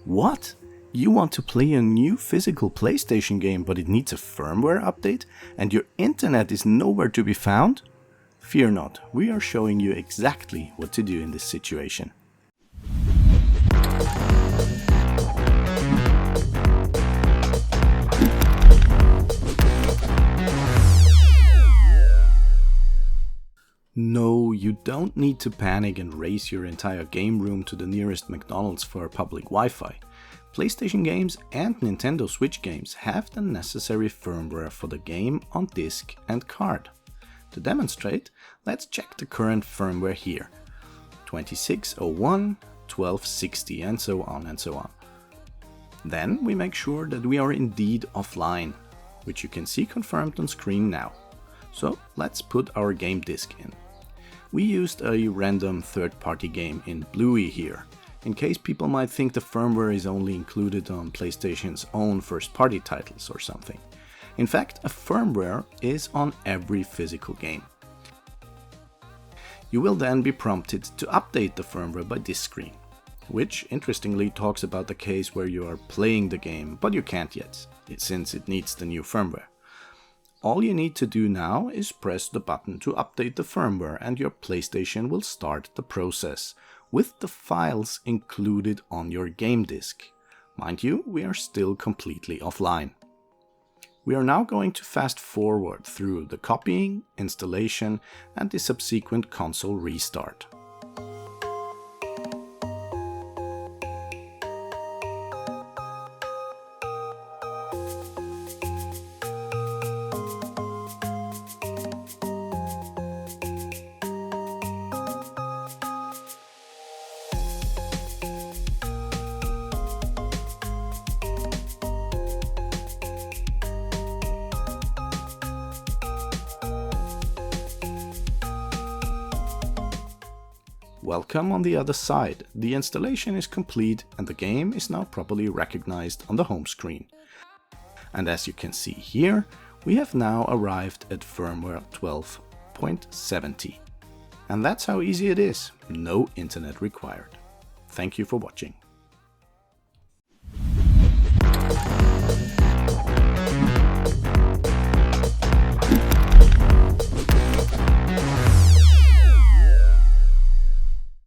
What? You want to play a new physical PlayStation game, but it needs a firmware update and your internet is nowhere to be found? Fear not, we are showing you exactly what to do in this situation. No, you don't need to panic and race your entire game room to the nearest McDonald's for public Wi-Fi. PlayStation games and Nintendo Switch games have the necessary firmware for the game on disk and card. To demonstrate, let's check the current firmware here. 2601, 1260 and so on and so on. Then we make sure that we are indeed offline, which you can see confirmed on screen now. So let's put our game disk in. We used a random third-party game in Bluey here, in case people might think the firmware is only included on PlayStation's own first-party titles or something. In fact, a firmware is on every physical game. You will then be prompted to update the firmware by this screen, which interestingly talks about the case where you are playing the game, but you can't yet, since it needs the new firmware. All you need to do now is press the button to update the firmware and your PlayStation will start the process, with the files included on your game disk. Mind you, we are still completely offline. We are now going to fast forward through the copying, installation and the subsequent console restart. Welcome on the other side. The installation is complete and the game is now properly recognized on the home screen. And as you can see here, we have now arrived at firmware 12.70. And that's how easy it is. No internet required. Thank you for watching.